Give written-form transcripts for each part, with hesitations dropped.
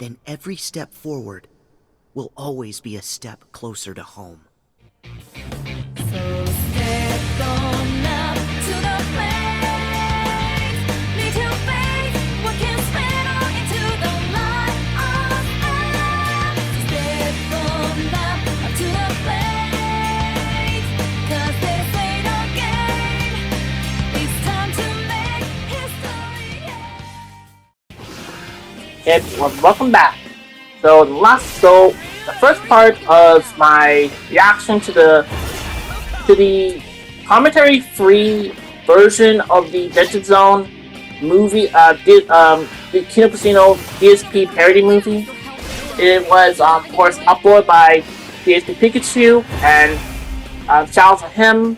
then every step forward will always be a step closer to home. So step on up to the place. Need to face what can spill into the light of us. Step on up to the place. 'Cause this ain't no game. It's time to make history. Welcome back. So the first part of my reaction to the commentary-free version of the Dented Zone movie, the Kino Casino DSP parody movie. It was, of course, uploaded by DSP Pikachu, and shout out to him.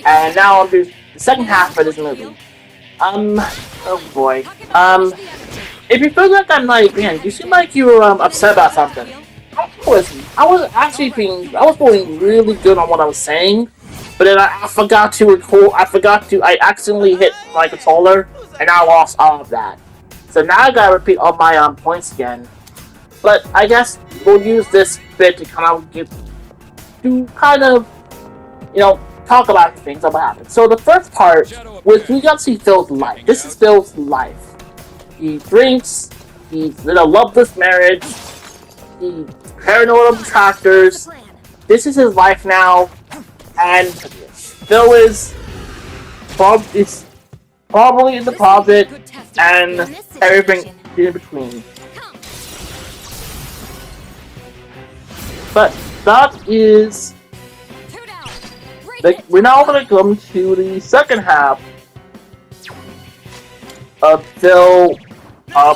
And now I'll do the second half of this movie. Oh boy. If you feel like I'm like, man, you seem like you were upset about something. I was going really good on what I was saying, but then I forgot to record. I accidentally hit my controller, and I lost all of that. So now I gotta repeat all my points again. But I guess we'll use this bit to kind of talk about things that happened. So the first part was we got to see Phil's life. This is Phil's life. He drinks, he's in a loveless marriage, he's paranoid of detractors. This is his life now, and Phil is probably in the closet, and everything in between. But that is... we're now going to come to the second half of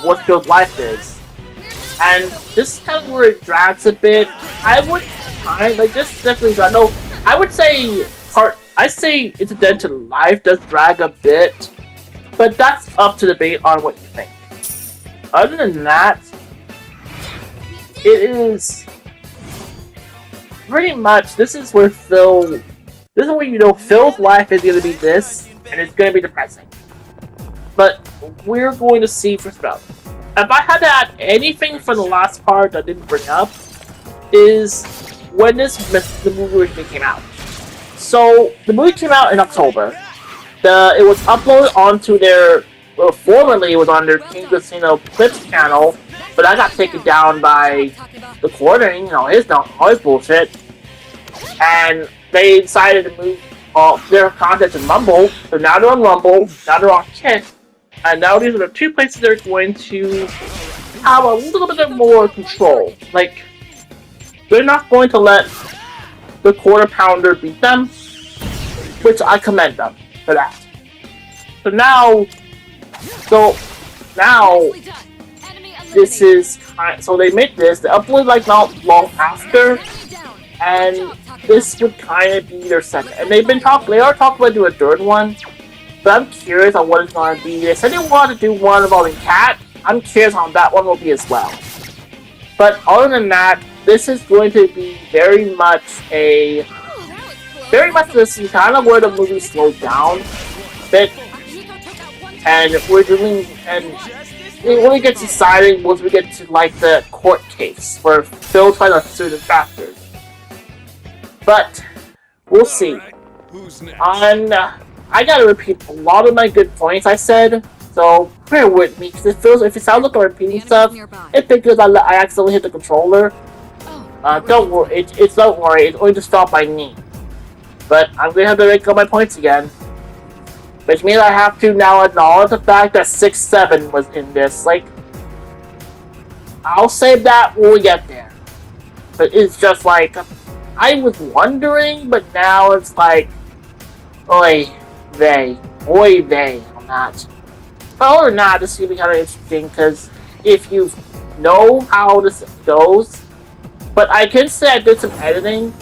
what Phil's life is. And this is kind of where it drags a bit. I say Incidental Life does drag a bit, but that's up to debate on what you think. Other than that, it is pretty much, this is where Phil's life is going to be this, and it's going to be depressing. But we're going to see for stuff. If I had to add anything for the last part I didn't bring up, is when the movie originally came out. So the movie came out in October. It was uploaded onto formerly it was on their King Casino Clips channel, but that got taken down by the quartering, all his bullshit. And they decided to move their content to Rumble, so now they're on Rumble, now they're on Kick. And now these are the two places they're going to have a little bit more control. Like, they're not going to let the Quarter Pounder beat them, which I commend them for that. So now this is so they made this. They uploaded like not long after, and this would kind of be their second. And they are talking about doing a third one. But I'm curious on what it's going to be. They said they wanted to do one involving Cat. I'm curious on that one will be as well. But other than that, this is going to be very much this is kind of where the movie slowed down a bit. And it really gets decided once we get to like the court case where Phil tries to sue the factors. But we'll see. I gotta repeat a lot of my good points I said, so bear with me, because if it sounds like I'm repeating stuff, it's because I accidentally hit the controller. Don't worry, don't worry, it's only to stop my knee. But I'm gonna have to make all my points again. Which means I have to now acknowledge the fact that 6-7 was in this. Like, I'll save that when we get there. But it's just like, I was wondering, but now it's like, oy vey on that. But other than that, this is going to be kind of interesting, because if you know how this goes, but I can say I did some editing,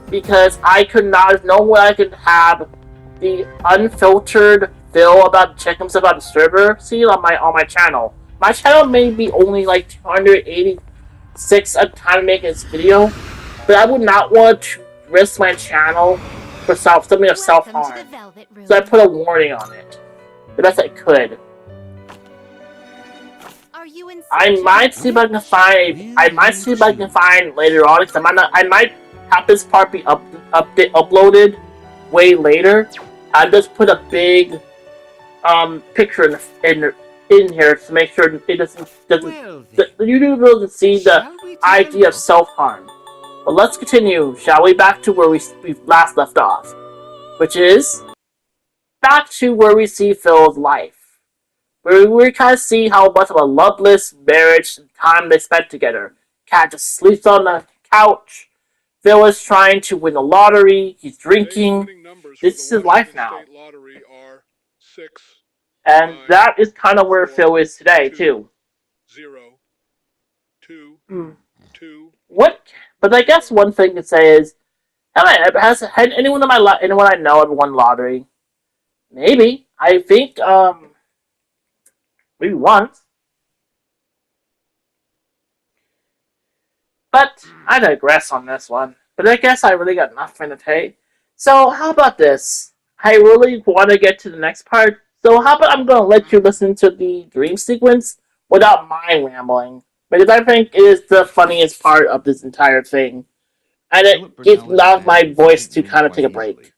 because I could not, there's no way I could have the unfiltered Phil about check himself out the server scene on my channel. My channel may be only like 286 at the time of making this video, but I would not want to risk my channel for something of self-harm. So I put a warning on it. The best I could. Are you inside? I might see if I can find. I might see if I can find later on. Cause I might have this part be uploaded way later. I just put a big picture in here to make sure it doesn't Well, the then, YouTube doesn't see the shall we take a idea of look? self-harm. But let's continue, shall we? Back to where we last left off, which is back to where we see Phil's life, where we kind of see how much of a loveless marriage and time they spent together. Kat just sleeps on the couch. Phil is trying to win the lottery. He's drinking. This is his life now. And that is kind of where Phil is today, too. 0, 2, Hmm. 2. What? But I guess one thing to say is, has anyone anyone I know ever won lottery? Maybe. I think maybe once. But I digress on this one. But I guess I really got nothing to say. So how about this? I really want to get to the next part. So how about I'm going to let you listen to the dream sequence without my rambling, because I think it is the funniest part of this entire thing, and it allows my voice to kind of take a break.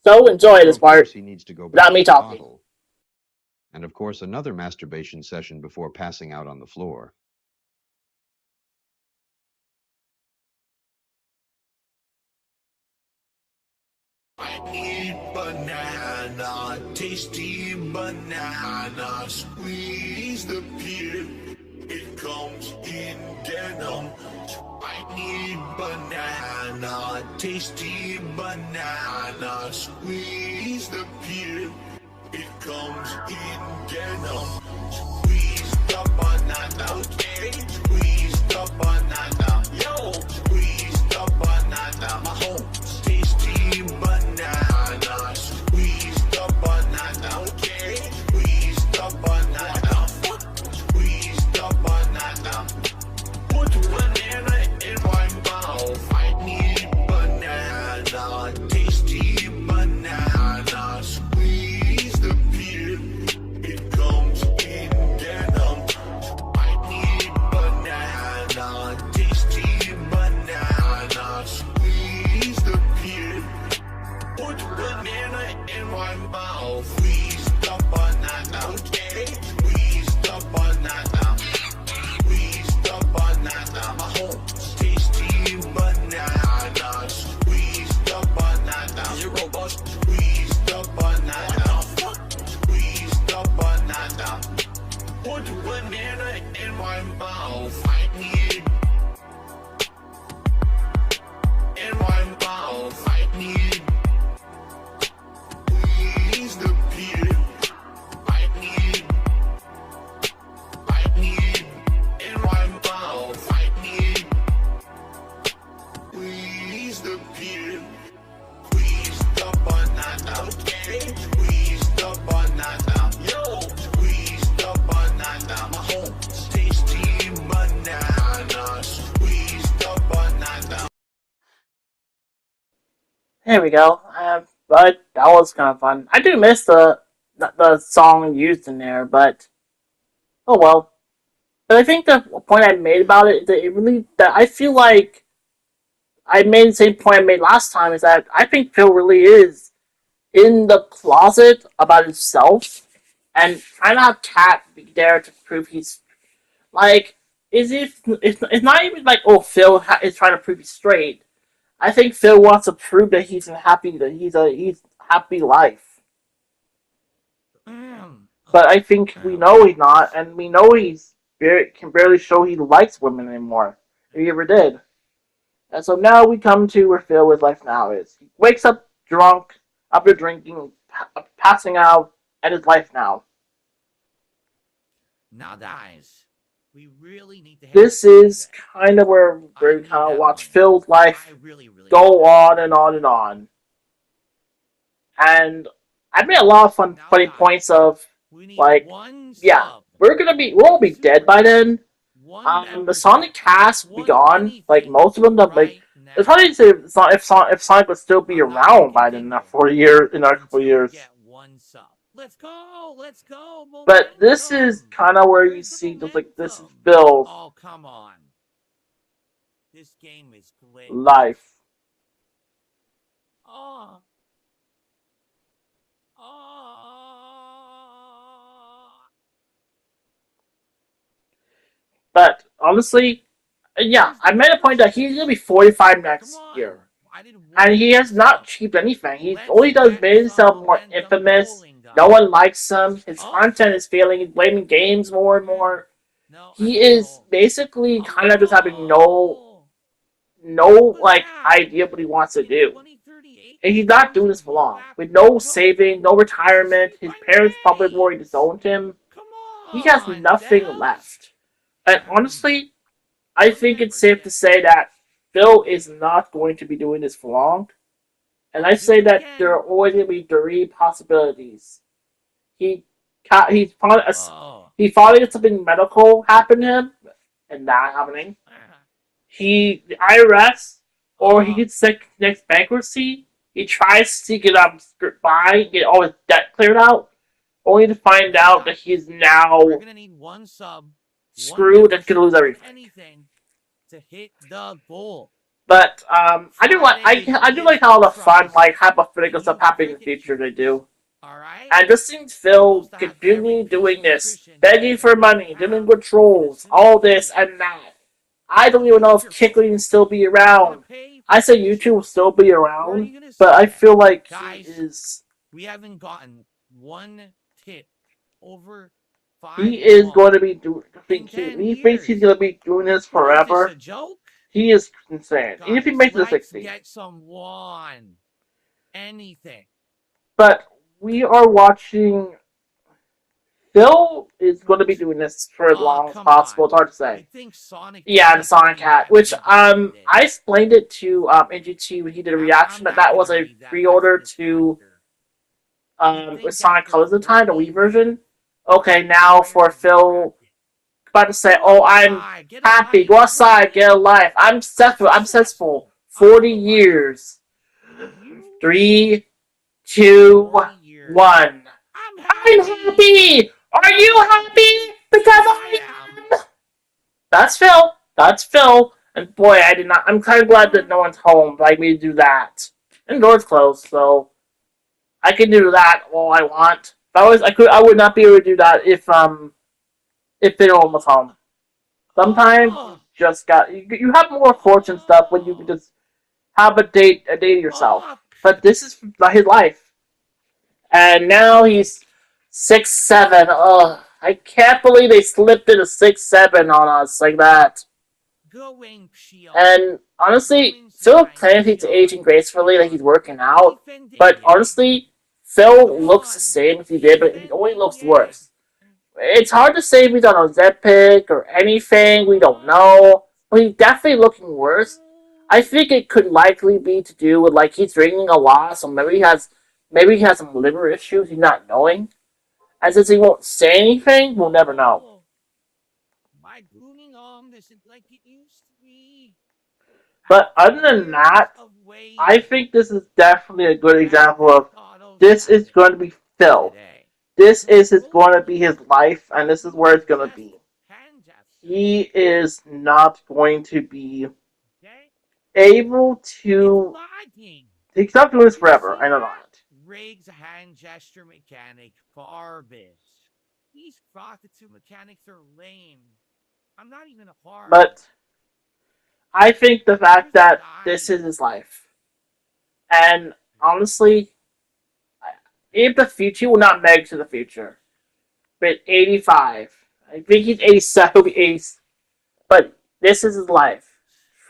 So enjoy this part He needs to go back without to me the talking. bottle. And of course, another masturbation session before passing out on the floor. I eat banana, tasty banana, squeeze the peel, it comes in denim. I need banana, tasty banana, squeeze the peel, it comes in denim. Squeeze the banana, okay, squeeze the banana, yo, squeeze the banana, my home, tasty banana, squeeze the banana, okay, squeeze the banana, squeeze the banana, put banana in my mouth, I need banana, tasty banana, squeeze the peel, it comes in denim, I need banana, tasty banana, squeeze the peel, put banana in my mouth, squeeze the banana, okay, squeeze the banana, squeeze the banana, my home, tasty banana, squeeze the banana, you robust, squeeze the banana, squeeze the banana, put banana in my mouth, I need in my mouth, I need squeeze the peel, I need in my mouth, I need squeeze the peel, squeeze the banana, okay, squeeze the banana, yo, squeeze the banana, my home, tasty banana, squeeze the banana. There we go. But that was kind of fun. I do miss the song used in there, but oh well. But I think the point I made about it is that I feel like I made the same point I made last time, is that I think Phil really is in the closet about himself, and trying to have Kat be there to prove he's like, it's not even like, oh, Phil is trying to prove he's straight. I think Phil wants to prove that he's happy life. But I think we know he's not, and we know can barely show he likes women anymore. If he ever did. And so now we come to where Phil's life now is. He wakes up drunk after drinking, passing out, and his life now. Now, guys, we really need to. This is kind of where we kind of watch Phil's life go on and on and on. And I made a lot of funny points of, like, yeah, we'll all be dead by then. The Sonic cast will be gone. Like, most of them, it's hard to say if Sonic would still be around by then in a couple years. Let's go. Let's go. But this is kind of where you see just like this is Phil's Oh, come on. This game is glitched. life. Oh. Oh. But honestly, yeah, I made a point that he's gonna be 45 next Come on. year. I didn't And he has not achieved anything. He only does made himself more infamous. No one likes him. His content is failing. He's blaming games more and more. No, He is basically kind of just having no like idea what he wants to do. And he's not doing this for long. With no saving, no retirement, his parents probably already disowned him. Come on. He has nothing left. And honestly, I think it's safe to say that Phil is not going to be doing this for long. And I say that there are always going to be 3 possibilities. He finally gets something medical happen to him, and not happening. The IRS, or he gets sick next bankruptcy. He tries to get by, get all his debt cleared out, only to find out that he's now We're gonna need one sub, screwed and could lose everything. Anything to hit the goal. But I do like how the fun like hypothetical stuff happening in the future they do. Alright? And just seeing Phil continually doing this, begging for money, doing patrols, all this and that. I don't even know if Kickley will still be around. I say YouTube will still be around, but I feel like he is. We haven't gotten one tip over 5. He is going to be doing. He thinks he's going to be doing this forever. Is this a joke? He is insane. Even if he makes the 60. Get someone. Anything. But we are watching. Phil is going to be doing this for as long as possible. It's hard to say. I think Sonic. Yeah, the Sonic Hat, which I explained it to NGT when he did a reaction that was a pre-order to with Sonic Colors at the time, the Wii version. Okay, now for Phil, about to say, "Oh, I'm happy. Go outside, get a life. I'm successful. 40 years. 3, 2, 1. I'm happy. Are you happy? Because I am." That's Phil. That's Phil. And boy, I'm kind of glad that no one's home like me to do that. And doors closed, so I can do that all I want. If I would not be able to do that if Phil was home. Sometimes you have more fortune stuff when you can just have a date yourself. But this is not his life. And now he's 6'7". Ugh, I can't believe they slipped in a 6'7" on us like that. And honestly, Phil claims he's aging gracefully, like he's working out. But honestly, Phil looks the same as he did, but he only looks worse. It's hard to say if he's on Ozempic or anything, we don't know. But he's definitely looking worse. I think it could likely be to do with like he's drinking a lot, so maybe he has some liver issues he's not knowing. And since he won't say anything, we'll never know. My grooming arm isn't like it used to be. But other than that, I think this is definitely a good example of this is going to be Phil. This is going to be his life, and this is where it's going to be. He is not going to be able to. He's not doing this forever. I know that. Riggs hand gesture mechanic garbage. These Rocket 2 mechanics are lame. I'm not even a part. But I think the fact that this is his life, and honestly, if the future will not make to the future, but 85, I think he's 87, he'll be 80, but this is his life.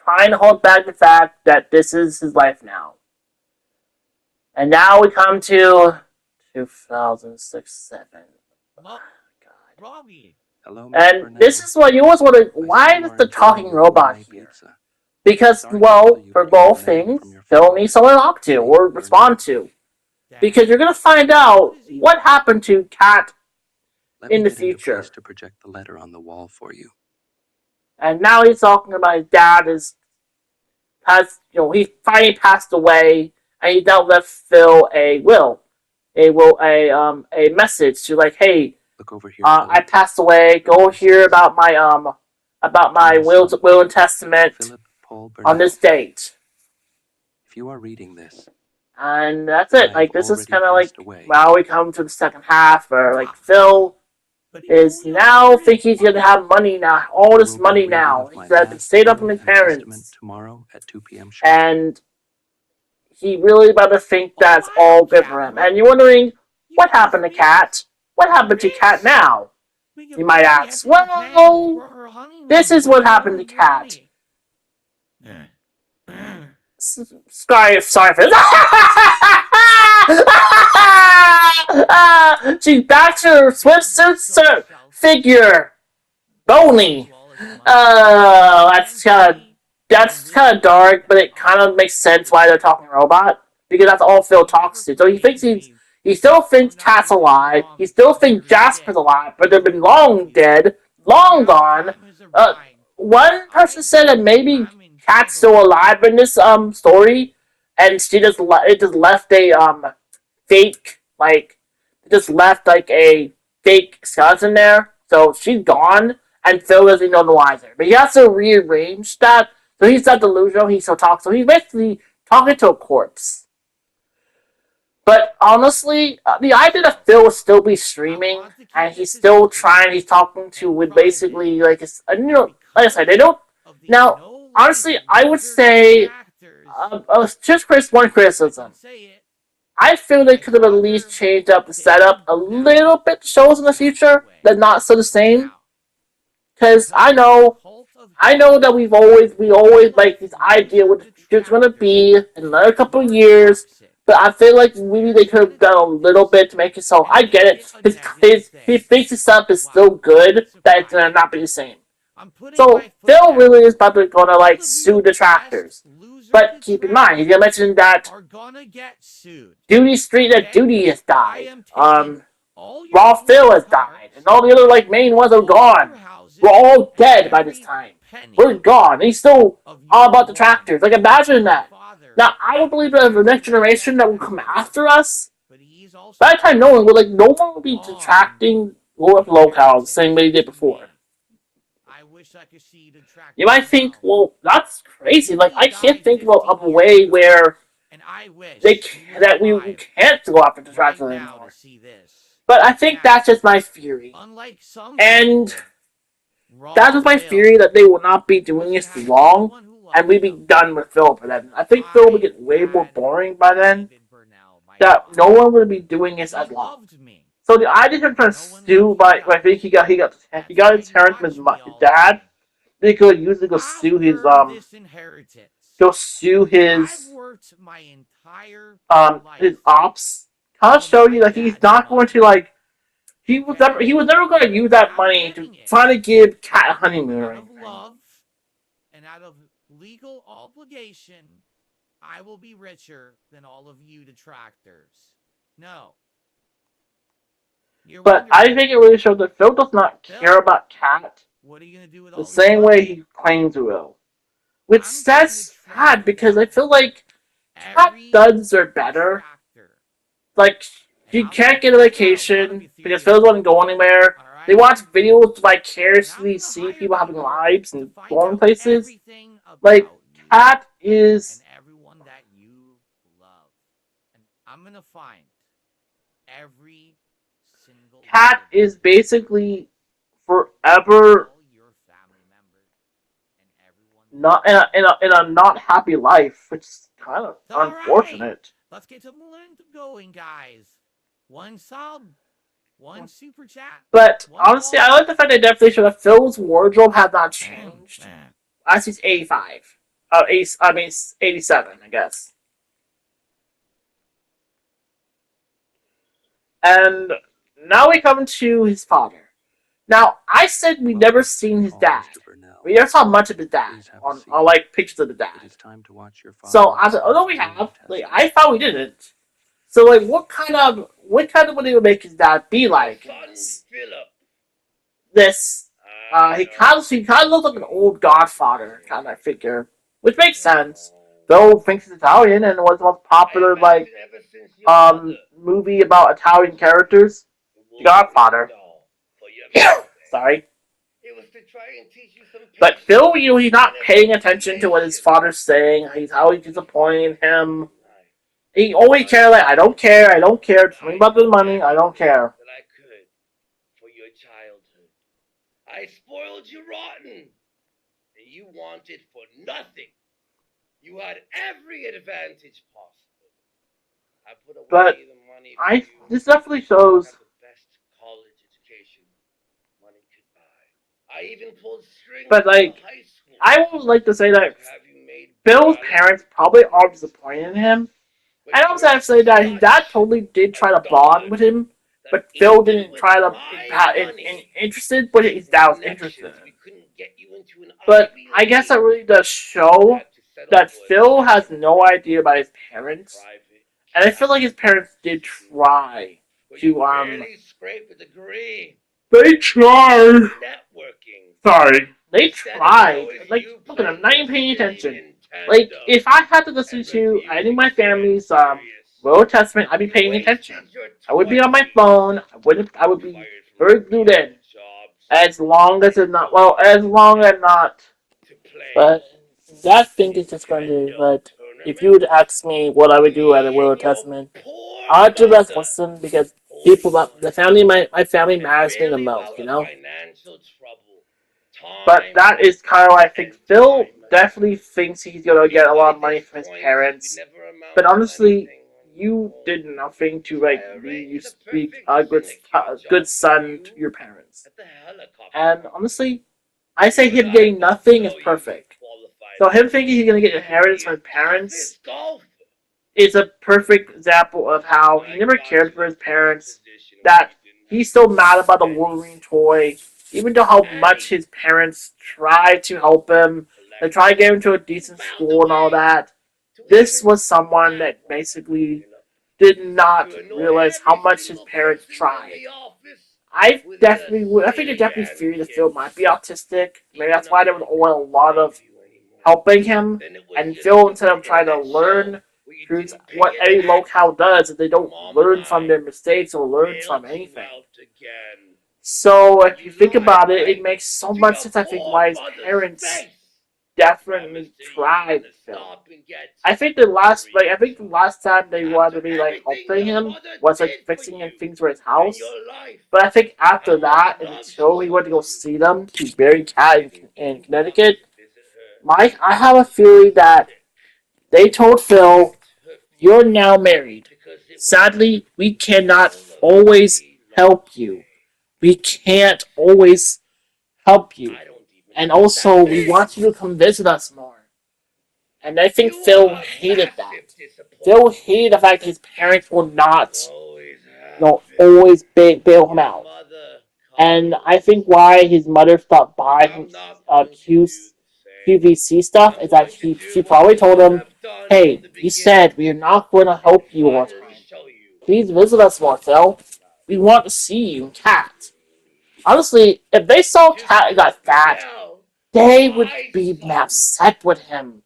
Trying to hold back the fact that this is his life now. And now we come to 2006-7. Oh, God. Robbie. Hello, and this is what you always wonder, why is the talking robot here? Because, well, for both things, Phil needs someone to talk to or respond to. Because you're going to find out what happened to Kat in the future. To project the letter on the wall for you. And now he's talking about his dad he finally passed away, and he now left Phil a will. a message to like, hey, Look over here, I Philip. passed away. Go hear about my will and testament Philip Paul on Burnell. this date. If you are reading this, And that's it. I Like, have this is already kind of like passed away. now we come to the second half, where like Phil But is now thinking he's gonna have money now, all this money now. He's been stayed up from his parents, tomorrow at 2 p.m. sharp. and he really about to think that's all good for him. And you're wondering, what happened to Kat? What happened to Kat now? You might ask. Well, this is what happened to Kat. Sorry for this. She's back to her swimsuit figure. Bony. That's kind of dark, but it kind of makes sense why they're talking robot, because that's all Phil talks to. So he still thinks Kat's alive. He still thinks Jasper's alive, but they've been long dead, long gone. One person said that maybe Kat's still alive in this story, and it just left a fake a fake skeleton there. So she's gone, and Phil doesn't know the wiser. But he has to rearrange that, so he's not delusional. He still talks. So he's basically talking to a corpse. But honestly, the idea that Phil will still be streaming and he's still trying, he's talking to with basically like like I said, they don't. Now, honestly, I would say just one criticism. I feel they could have at least changed up the setup a little bit to show us in the future, but not so the same. Because I know that we always like this idea what the future's gonna be in another couple of years. But I feel like maybe they could have done a little bit to make it so. I get it. He thinks his stuff is still good, that it's gonna not be the same. So Phil really is probably gonna like sue detractors. But keep in mind, he's gonna mention that Duty Street and Duty has died. Raw Phil has died, and all the other like main ones are gone. We're all dead by this time. We're gone. And he's still all about the tractors. Like, imagine that. Now, I don't believe that the next generation that will come after us, by the time no one will be detracting locales the same way they did before. You might think, well, that's crazy. Like, I can't think of a way where we can't go after detractors anymore. But I think that's just my theory. And that is my theory, that they will not be doing this long, and we'd be done with Phil by then. I think Phil would get way more boring by then, that no one would be doing this as long. So the idea of trying to sue I think he got his parents from his dad. They could usually go sue his ops. Kind of show you that he's not going to like. He was never going to use that money to try to give Kat a honeymoon or anything. And out of legal obligation, I will be richer than all of you detractors. No. But I think it really shows that Phil does not care about Kat the same way he claims he will. Which says sad, because I feel like Kat does deserve better. Like, she can't get a vacation because Phil doesn't go anywhere. They watch videos to vicariously see people having lives and going places. Like, Kat is. And everyone that you love. And I'm gonna find every single. Kat is basically forever not in a not happy life, which is kind of unfortunate. Let's get the momentum going, guys. One sub, one super chat. But honestly, I like the fact they definitely showed that Phil's wardrobe has not changed. As he's 85. 87, I guess. And now we come to his father. Now, I said we never seen his dad. We never saw much of his dad on like pictures of the dad. So I said, although we have, like, I thought we didn't. So like, what kind of would he make his dad be like? This he kind of looks like an old Godfather kind of figure, which makes sense. Though thinks he's Italian and was the most popular movie about Italian characters? The Godfather. Sorry. It was to try and teach you some But Phil, he's not paying attention to what his father's saying. He's always disappointing him. He always cares like, I don't care. Tell me about the money, I don't care. That I could for your childhood. I spoiled you rotten, and you wanted for nothing. You had every advantage possible. I put away But the money for you. this definitely shows. Got the best college education money could buy. I even pulled strings But like, from high school. I would like to say that Have you made Phil's proud? parents probably are disappointed in him. I don't have to say that his dad totally did try to bond with him, but Phil didn't try to interested, but his dad was interested. But I guess that really does show that Phil has no idea about his parents, and I feel like his parents did try to scrape a degree. They tried. Networking. Sorry, they tried. Like, look at them, not even paying attention. Like, if I had to listen to any of my family's Old Testament, I'd be paying attention. I would be on my phone. I would be very glued in. As long as not. But that thing is just going to. But if you would ask me what I would do at the Old Testament, I'd just listen because my family matters me the most, you know. But that is kind of why I think Phil definitely thinks he's gonna get a lot of money from his parents. But honestly, you did nothing to speak a good son to your parents. And honestly, I say him getting nothing is perfect. So him thinking he's gonna get inheritance from his parents is a perfect example of how he never cared for his parents. That he's still mad about the Wolverine toy. Even though how much his parents tried to help him, they tried to get him to a decent school and all that, this was someone that basically did not realize how much his parents tried. I think they definitely feared that Phil might be autistic. Maybe that's why there was a lot of helping him. And Phil, instead of trying to learn through what any locale does, is they don't learn from their mistakes or learn from anything. So if you think about it, it makes so much sense. I think why his parents definitely tried Phil. I think the last time they wanted to be helping him was fixing things for his house. But I think after that, until he went to go see them to bury Cat in Connecticut, I have a theory that they told Phil, "You're now married. Sadly, we cannot always help you. We can't always help you. And also, we want you to come visit us more." And I think Phil hated that. Phil hated the fact that his parents would not, always bail him out. And I think why his mother stopped buying QVC stuff is that she probably told him, "Hey, you said we are not going to help you all the time. Please visit us more, Phil. We want to see you, Cat." Honestly, if they saw Cat and got fat, they would be upset with him.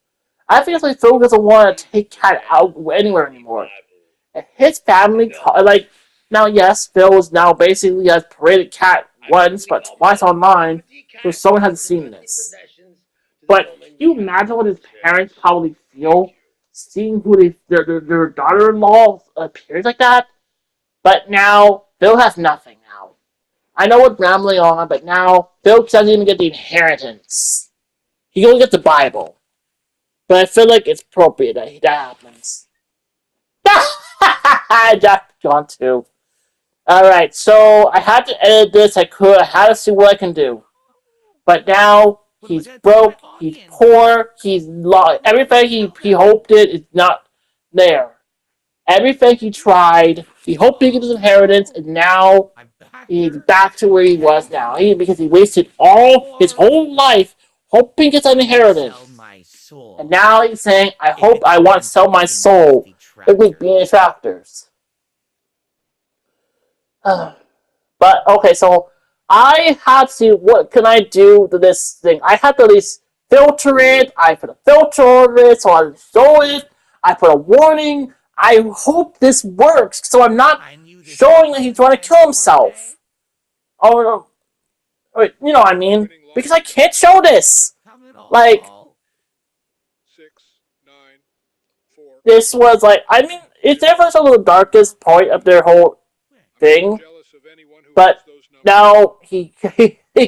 I think it's like Phil doesn't want to take Cat out anywhere anymore. And his family, now yes, Phil is now basically has paraded Cat once, but twice online, so someone hasn't seen this. But can you imagine what his parents probably feel seeing who their daughter-in-law appears like that? But now, Phil has nothing now. I know we're rambling on, but now Phil doesn't even get the inheritance. He only gets the Bible. But I feel like it's appropriate that happens. Jack John too. Alright, so I had to edit this. I had to see what I can do. But now he's broke, he's poor, he's lost. Everything he hoped is not there. Everything he tried, he hoped he get his inheritance, and now he's back to where he was now. Because he wasted all his whole life hoping to get an inheritance. And now he's saying, I want to sell my soul. It was being attractors. But, okay, so I had to see what can I do to this thing. I had to at least filter it. I put a filter over it so I show it. I put a warning. I hope this works, so I'm not I knew this showing that would he's trying to kill one himself. day. Oh, wait, you know what I mean? Because I can't show this. Coming Like, all. 6, 9, 4. this was like, I mean, it's definitely some of the darkest point of their whole I'm thing. so jealous of anyone who But has those numbers. now he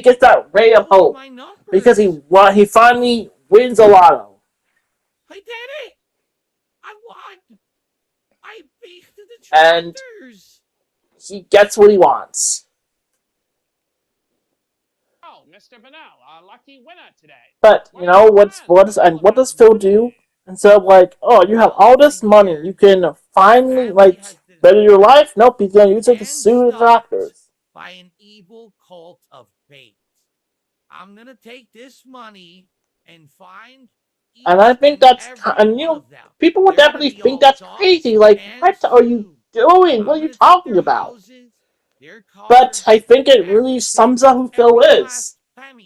gets that ray of Those are hope my numbers. because he finally wins a lotto. I did it! I won! I beat the And tractors! he gets what he wants. Oh, Mr. Bennell, a lucky winner today. But you know what does Phil do? Instead of like, oh, you have all this money, you can finally like better your life. Nope, he's gonna use it to sue the doctors. By an evil cult of fate. I'm gonna take this money and find. And I think that's and you know people would definitely think that's crazy. Like, what are you doing? What are you talking about? But I think it really sums up who Phil is.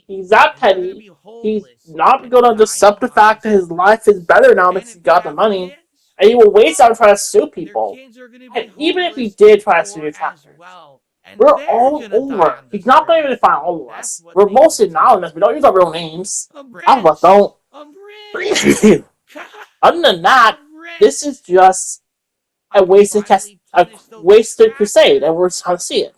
He's that petty. He's not gonna accept the fact that his life is better now because he got the money, and he will waste on trying to sue people. And even if he did try to sue the trackers, we're all over. He's not gonna even find all of us. We're mostly anonymous. We don't use our real names. All of us don't. Other than that, this is just a wasted crusade, and we're trying to see it.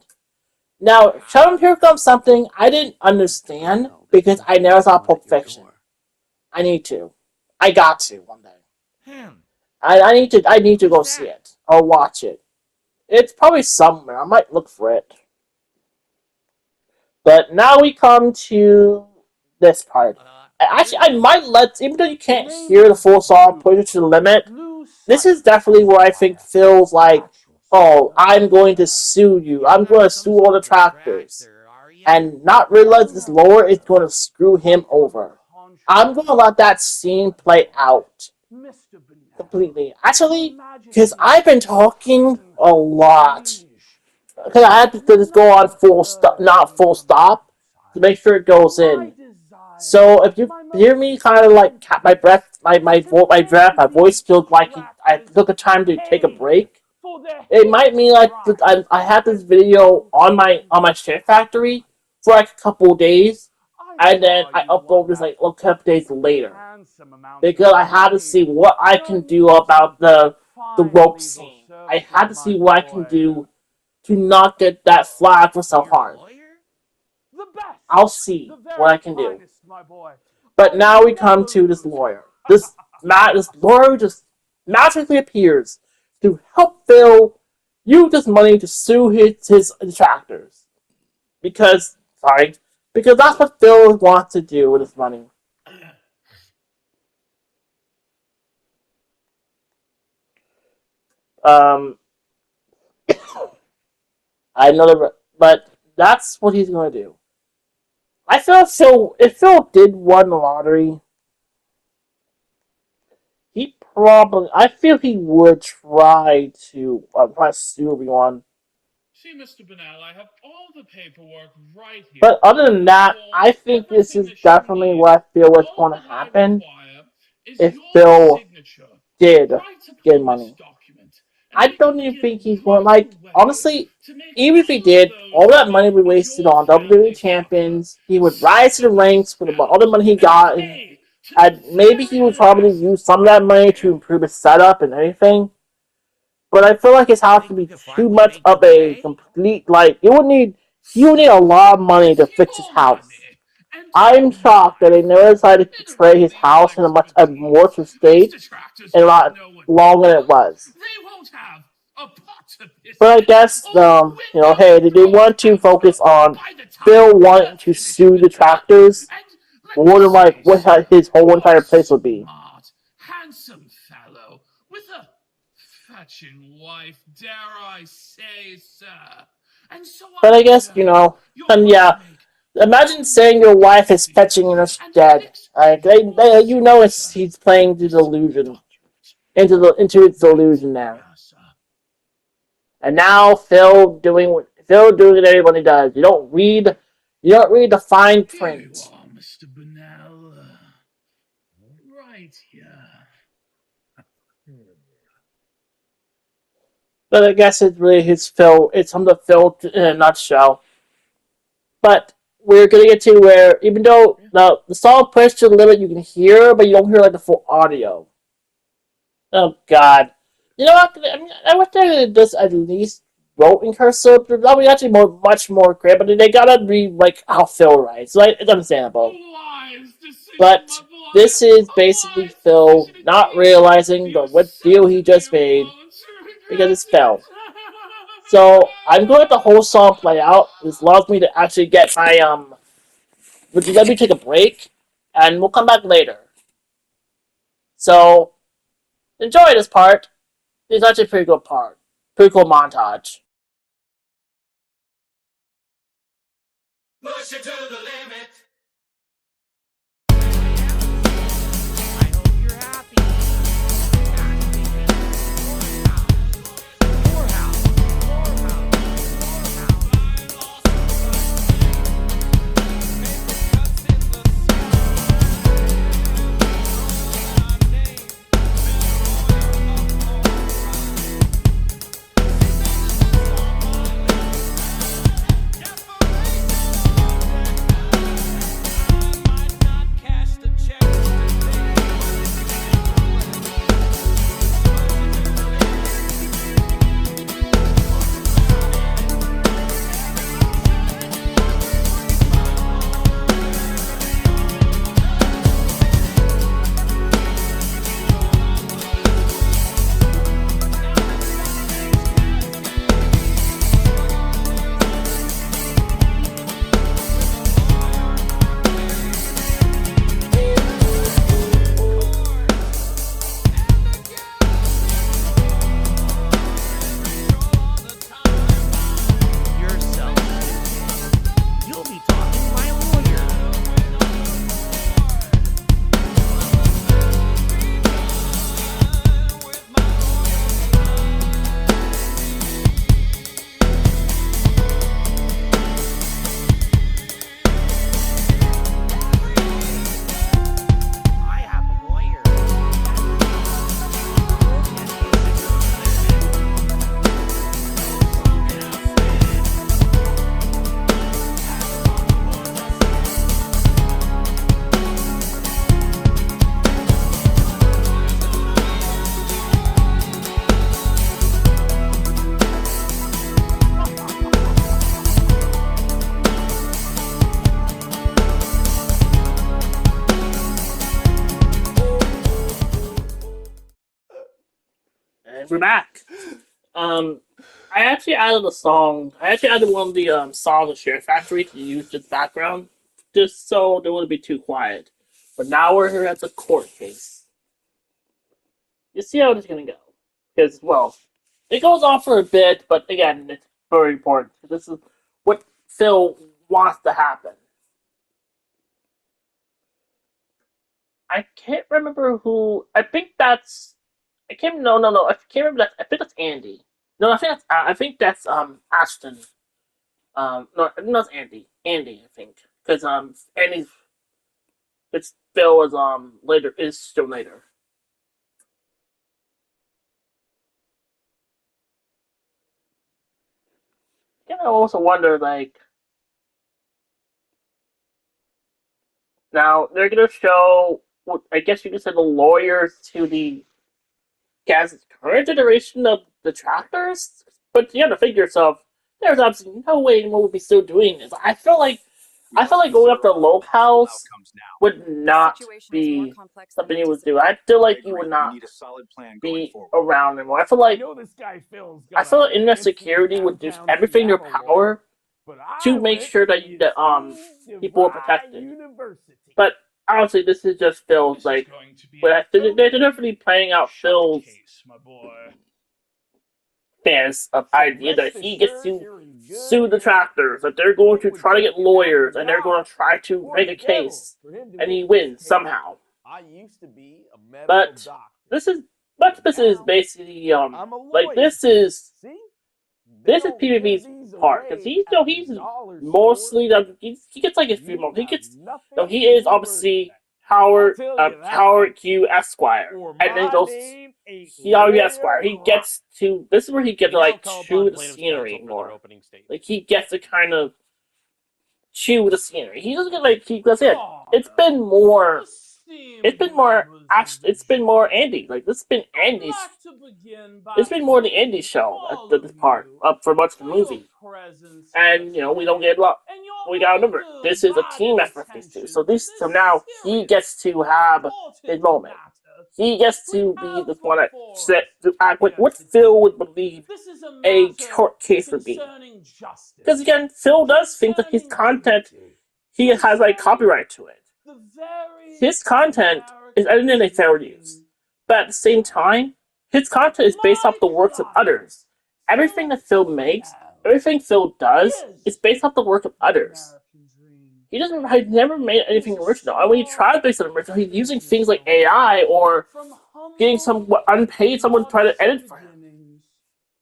Now, Shadow Here Comes something I didn't understand because I never saw Pulp Fiction. I need to. I got to one day. I need to go see it or watch it. It's probably somewhere. I might look for it. But now we come to this part. Actually, I might even though you can't hear the full song, push it to the limit. This is definitely where I think Phil's like, oh, I'm going to sue you. I'm going to sue all the tractors. And not realize this lore is going to screw him over. I'm going to let that scene play out completely. Actually, because I've been talking a lot. Because I had to just go on full stop, not full stop, to make sure it goes in. So if you hear me kind of like my breath, my voice feels like I took a time to take a break. It might mean like I had this video on my Share Factory for like a couple days, and then I upload this like a couple days later because I had to see what I can do about the rope scene. I had to see what I can do to not get that flag for self-harm. I'll see what I can do. But now we come to this lawyer. This lawyer just magically appears to help Phil use this money to sue his detractors. Because that's what Phil wants to do with his money. I know, but that's what he's going to do. I feel so. If Phil did win the lottery, I feel he would try to sue everyone. See, Mr. Bennell, I have all the paperwork right here. But other than that, I think this is definitely what I feel is going to happen if Phil did get money. I don't even think he's going like honestly. Even if he did, all that money we wasted on WWE champions, he would rise to the ranks with all the money he got, and maybe he would probably use some of that money to improve his setup and everything. But I feel like his house would be too much of a complete like you would need a lot of money to fix his house. I'm shocked that they never decided to portray his house in a much more state and a lot longer than it was. But I guess hey, they want to focus on Phil wanting to sue the tractors more than like what his whole entire place would be. Handsome fellow with a fetching wife, dare I say, sir. And so but I guess and yeah. Imagine saying your wife is fetching and it's dead. He's playing the delusion into its delusion now. And now Phil doing what everybody does. You don't read the fine print. Here you are, Mr. Bennell. Right here. But I guess it's really his Phil. It's on the Phil in a nutshell. But we're gonna get to where even though the song pushed to the limit, you can hear, but you don't hear like the full audio. Oh God! You know what? I mean, I wish they just at least wrote in cursive. That would be actually much more great. But they gotta be like how Phil writes. So it's understandable. Wise decision, But my boy. this is A basically wise Phil decision not indeed. realizing the You what deal he just certainly made won't because regret it's Phil. it. So I'm going to let the whole song play out. This allows me to actually get my Would you let me take a break, and we'll come back later. So enjoy this part. It's actually a pretty good part. Pretty cool montage. Push it to the limit. I hope you're happy. More house. More house. You're so stupid. You'll be talking to my lawyer. I have a lawyer. And we're back. I actually added a song. I actually added one of the songs of Share Factory to use as background, just so they wouldn't be too quiet. But now we're here at the court case. You see how it's gonna go. Because, well, it goes on for a bit, but again, it's very important. This is what Phil wants to happen. I can't remember who. I think that's. I can't. No. I can't remember that. I think that's Andy. No, I think that's. I think that's Ashton. No, it's Andy. Andy, I think, because Andy's. It's Phil is later is still later. I also wonder like. Now they're gonna show. I guess you could say the lawyers to the guys current generation of the tractors, but you have to figure yourself. There's absolutely no way anyone would be still doing this. I feel like going after locales would not be something you would do. I feel like you would not be around anymore. I know this guy Phil's got I feel like a internet fancy security would do downtown everything in their piano power lawyer, but to I make went sure to that people are DeVry protected. University. But honestly, this is just Phil's This is like. going to be But a they're definitely playing out short Phil's case, my boy. fans of So idea that rest he gets assured, to you're in good sue the hands. tractors, that they're going to It would try to take get an act lawyers, of and they're going to God try to or make the a devil case, for him to and he make this wins case. somehow. I used to be a medical But doctor. this is basically I'm a like lawyer. See? They this is don't give PvP's these part because away at the he's dollar mostly store. he gets like his few You moments. have nothing He to is be worried obviously about. I'll Howard tell you that Howard much. Q Esquire, For and then my those name yes, Squire. He gets to. This is where he gets to like chew the scenery more. Like he gets to kind of chew the scenery. He doesn't get like he does it. It's been more. It's been more. It's been more Andy. Like this has been Andy's. It's been more the Andy show at this part up for much of the movie. And we don't get a lot. We gotta remember this is a team effort for these two. So now he gets to have his moment. He gets to be the one that to act like what Phil would believe a short case would be. Because again, Phil does think that his content, he has like copyright to it. His content is edited in fair use, but at the same time, his content is based off the works of others. Everything that Phil makes, everything Phil does, is based off the work of others. He never made anything original. And when he tries to make something original, he's using things like AI or getting some unpaid someone to try to edit for him.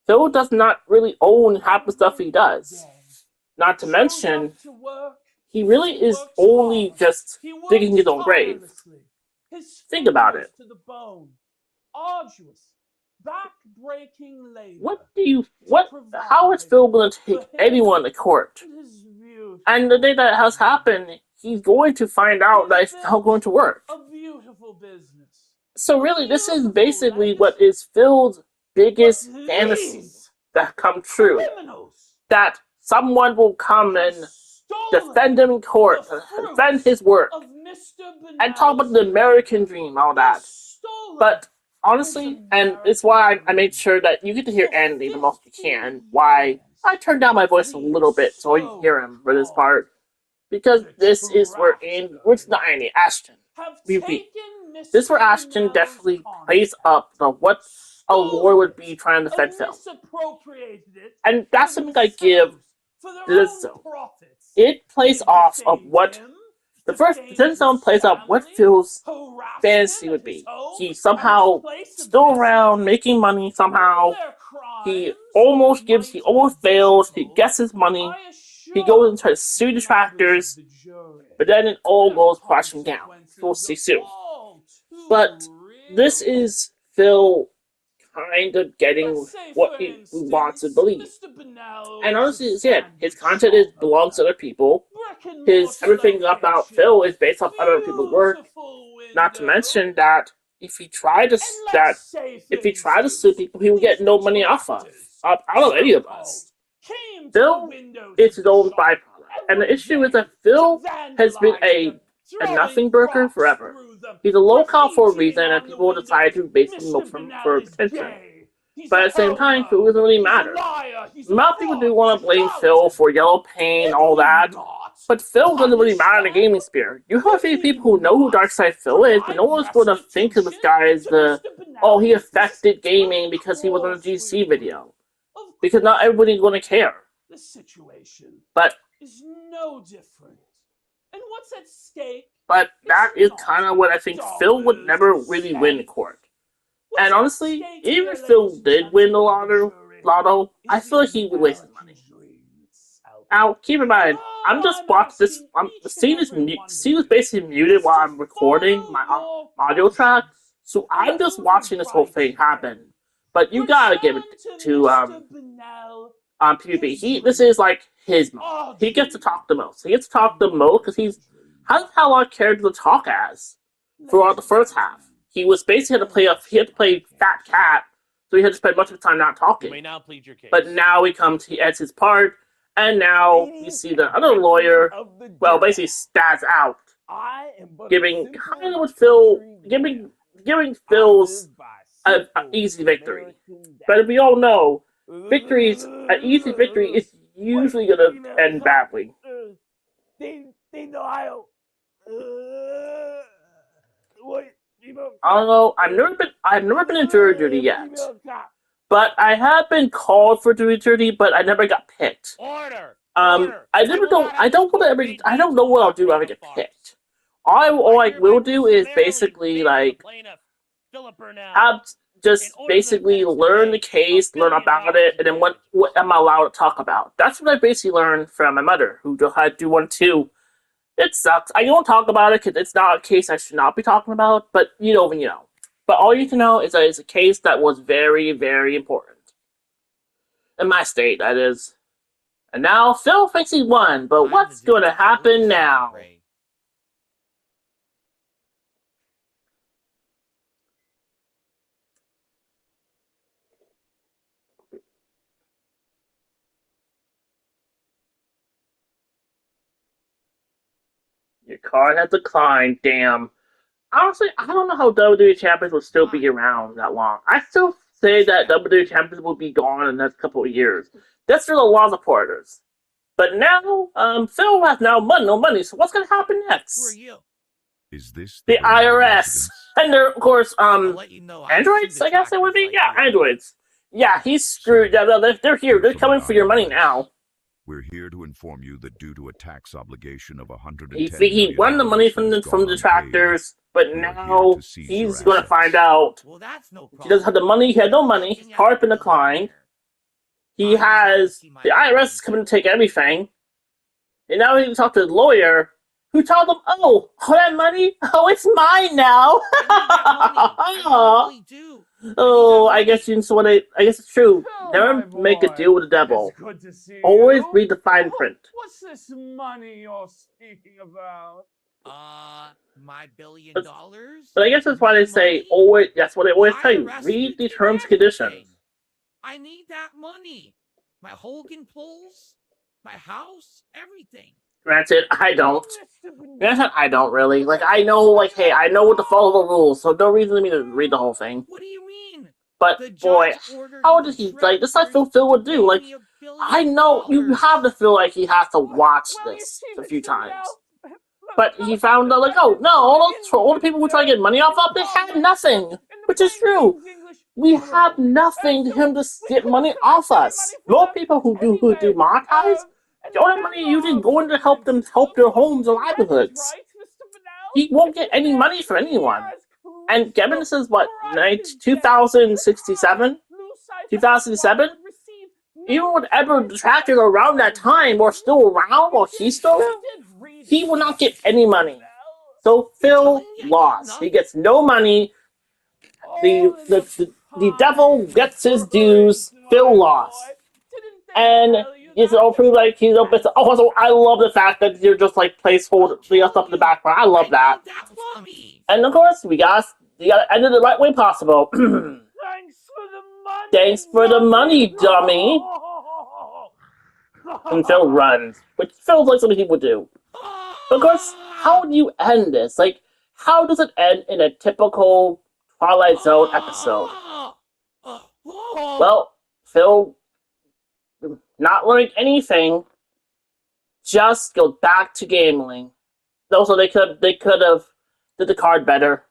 Phil does not really own half the stuff he does. Not to mention, he really is only just digging his own grave. Think about it. How is Phil going to take anyone to court? And the day that has happened, he's going to find out that it's not going to work. So really, this is basically what is Phil's biggest fantasy that come true. That someone will come and defend him in court, defend his work, and talk about the American dream, all that. But honestly, and it's why I made sure that you get to hear Andy the most you can, why I turned down my voice a little bit so you can hear him for this part. Because this is where it's not Andy, Ashton. This is where Ashton definitely plays up what a lawyer would be trying to defend Phil. And that's something I give this zone. It plays off of what the first zone plays off what Phil's fantasy would be. He somehow still around making money somehow. He almost fails, he gets his money, he goes and tries to sue detractors, but then it all goes crashing down. We'll see soon. But this is Phil kind of getting what he wants to believe. And honestly, his content belongs to other people. Everything about Phil is based off other people's work. Not to mention that if he tried to sue people, he would get no money out of any of us. Phil is his own byproduct, and the issue is that Phil has been a nothing burger forever. He's a locale for a reason, and people decide to basically milk him for attention. But at the same time, Phil doesn't really matter. A lot of people do want to blame Phil for yellow pain and all that, but Phil doesn't really matter in the gaming sphere. You have a few people who know who Darkside Phil is, but no one's going to think of this guy as he affected gaming because he was on a GC video. Because not everybody's going to care. The situation but is no different. And what's at stake? But that is kind of what I think Phil would never really win in court. And honestly, even if Phil did win the lotto, I feel like he would waste his money. Now, keep in mind, I'm just watching this. The scene is basically muted while I'm recording my audio track, so I'm just watching this whole thing happen. But you gotta give it to PvP. This is like his moment. He gets to talk the most. He gets to talk the most because he hasn't had a lot of characters to talk as throughout the first half. He was basically had to play Fat Cat, so he had to spend much of his time not talking. You may now plead your case. But now he adds his part, and now you see the other lawyer, basically stats out, giving Phil's an easy victory. But as we all know, an easy victory is usually going to end badly. I don't know. I've never been in jury duty yet, but I have been called for jury duty, but I never got picked. I don't know what I'll do if I ever get picked. All I will do is basically basically learn the case, learn about it, and then what am I allowed to talk about. That's what I basically learned from my mother, who had to do one too. It sucks. I don't talk about it because it's not a case I should not be talking about, but you know when you know. But all you need to know is that it's a case that was very, very important. In my state, that is. And now Phil thinks he won, but what's going to happen now? Your card has declined, damn. Honestly, I don't know how WWE Champions will still be around that long. I still say that WWE Champions will be gone in the next couple of years. That's for a lot of supporters. But now, Phil has now no money, so what's going to happen next? Who are you? Is this The IRS. residence? And they're, of course, I'll let you know. androids, I guess it would be? Yeah, androids. Yeah, he's screwed. Yeah, they're here. They're coming for your money now. We're here to inform you that due to a tax obligation of $110 He won the money from the detractors, but now he's going to find out Well, that's no problem. he doesn't have the money. He had no money. His card been declined. He has the IRS is coming to take everything, and now he can talk to his lawyer, who told him, "Oh, all that money? Oh, it's mine now." I really do. Oh, I guess you know what I guess it's true. Oh, Never my make a boy. deal with the devil. It's good to see Always you. read the fine print. What's this money you're speaking about? My $1 billion? But I guess that's why they say Money? always. That's what they always tell you. IRS Read will the take terms and conditions. everything. I need that money. My Hogan pulls, my house, everything. Granted, I don't. Mr. Bernard. Granted, I don't really. Like, I know, like, hey, I know what to follow the rules, so no reason for me to read the whole thing. What do you mean? But The boy, judge ordered how the does he like? This is like directors Phil would to do. pay Like, me $1 billion. I know you have to feel like he has to watch Well, you this see, a few Mr. times. Bernal, But he found out, like, oh no, all the people who try to get money off of, they had nothing, which is true. We have nothing to him to get money off us. Most people who do monetize, all the money usually going to help them help their homes and livelihoods. He won't get any money from anyone. And Kevin says what, 2067? 2007? Even whatever detractors around that time or still around, or he's still around, he will not get any money. So Phil lost. He gets no money. The devil gets his dues. Phil lost. And it's all proof like he's a bit. Also, I love the fact that you're just like placeholder stuff in the background. I love that. And of course, we gotta end it the right way possible. Thanks for the money. Thanks for the money, dummy. And Phil runs, which feels like something he would do. But of course, how do you end this? Like, how does it end in a typical Twilight Zone episode? Well, Phil, not learning anything, just goes back to gambling. Also, they could have did the card better.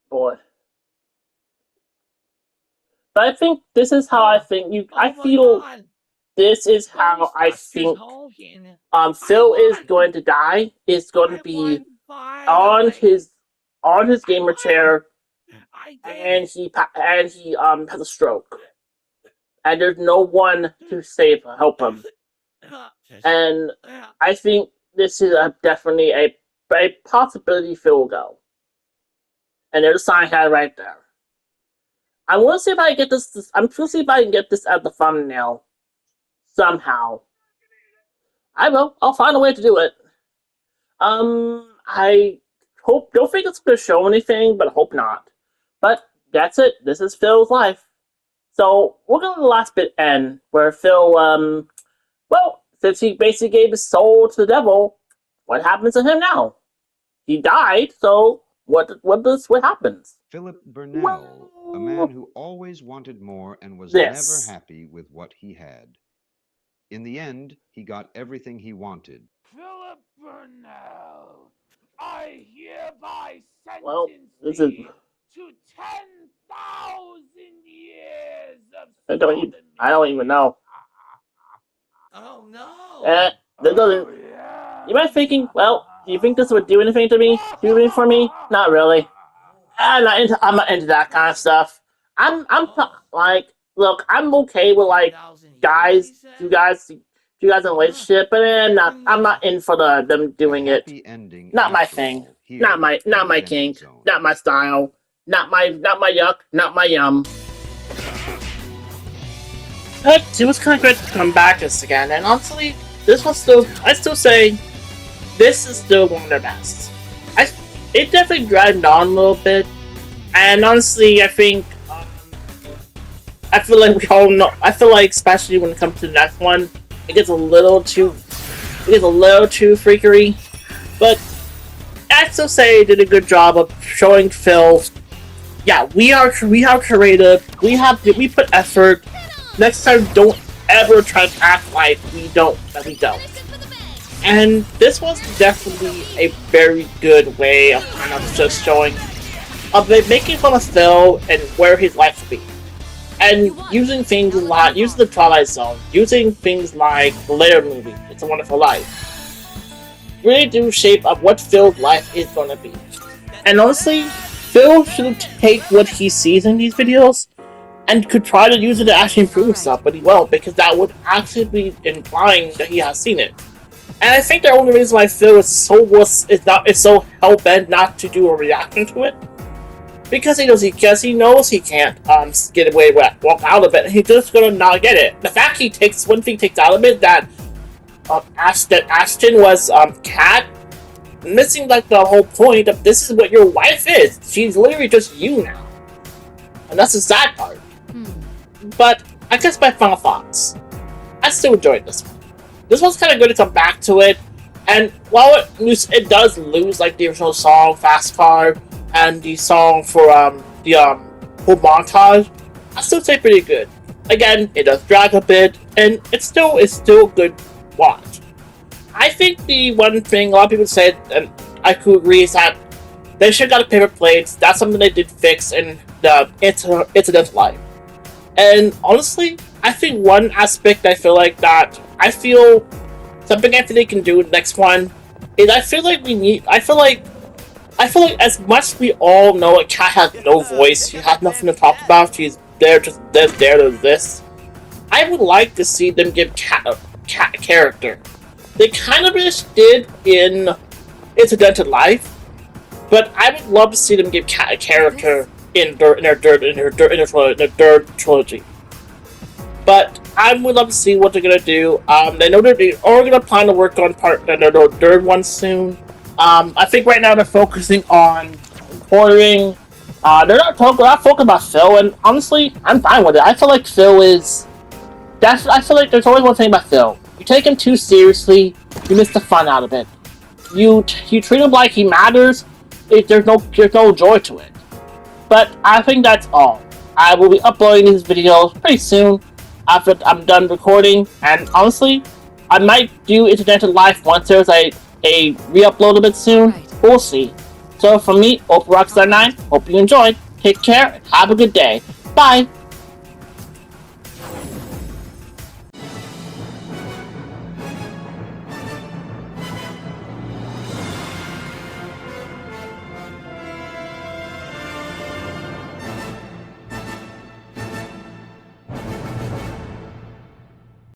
Boy. But I think this is how I think I feel this is how I think Phil is going to die. Is going to be on his gamer chair, and he has a stroke, and there's no one to help him. And I think this is definitely a possibility Phil will go. And there's a sign card right there. I want to see if I can get this. I'm trying to see if I can get this at the thumbnail somehow. I will. I'll find a way to do it. I don't think it's going to show anything, but I hope not. But that's it. This is Phil's life. So we're going to the last bit end where Phil, well, since he basically gave his soul to the devil, what happens to him now? He died, so what happens? Philip Burnell, a man who always wanted more and was never happy with what he had. In the end, he got everything he wanted. Philip Burnell, I hereby sentence thee to 10,000 years of I don't even know. Oh no! That doesn't. You might be thinking, well, do you think this would do anything to me? Do anything for me? Not really. I'm not into that kind of stuff. I'm like, look, I'm okay with like you guys in a relationship, but I'm not in for them doing it. Not my thing. here Not my in the kink, Dented zone. not my style, not my yuck, not my yum. But it was kind of great to come back this again, and honestly, this was still, I still say, this is still one of their best. It definitely dragged on a little bit, and honestly, I think, I feel like we all know, I feel like especially when it comes to the next one, it gets a little too freakery, but I still say it did a good job of showing Phil, yeah, we are creative, we put effort. Next time, don't ever try to act like we don't. And this was definitely a very good way of kind of just showing, of making fun of Phil and where his life would be. And using things a lot, using the Twilight Zone, using things like the later movie, It's a Wonderful Life, really do shape up what Phil's life is going to be. And honestly, Phil should take what he sees in these videos and could try to use it to actually improve himself, but he won't, because that would actually be implying that he has seen it. And I think the only reason why Phil is so hell-bent not to do a reaction to it, because he knows he can't get away with walk out of it, and he's just gonna not get it. The fact he takes one thing takes out of it that Ashton was Cat, missing like the whole point of this is what your wife is. She's literally just you now, and that's the sad part. But I guess my final thoughts. I still enjoyed this one. This one's kind of good to come back to it, and while it does lose like the original song "Fast Car" and the song for the whole montage, I still say pretty good. Again, it does drag a bit, and it's still good watch. I think the one thing a lot of people said, and I could agree, is that they should have got paper plates. That's something they did fix in the Incidental Life. And honestly, I think one aspect I feel something they can do in the next one is I feel like as much as we all know a cat has no voice, she has nothing to talk about, she's there to this. I would like to see them give cat a character. They kind of just did in Incidental Life, but I would love to see them give cat a character in their third trilogy. But I would love to see what they're gonna do. They know they are gonna plan to work on their third one soon. I think right now they're focusing on recording. They're not focused about Phil, and honestly, I'm fine with it. I feel like I feel like there's always one thing about Phil. You take him too seriously, you miss the fun out of it. You treat him like he matters, there's no joy to it. But I think that's all. I will be uploading these videos pretty soon after I'm done recording, and honestly, I might do Incidental Life once there's a re-upload a bit soon. We'll see. So from me, Roxas 9, hope you enjoyed. Take care and have a good day. Bye!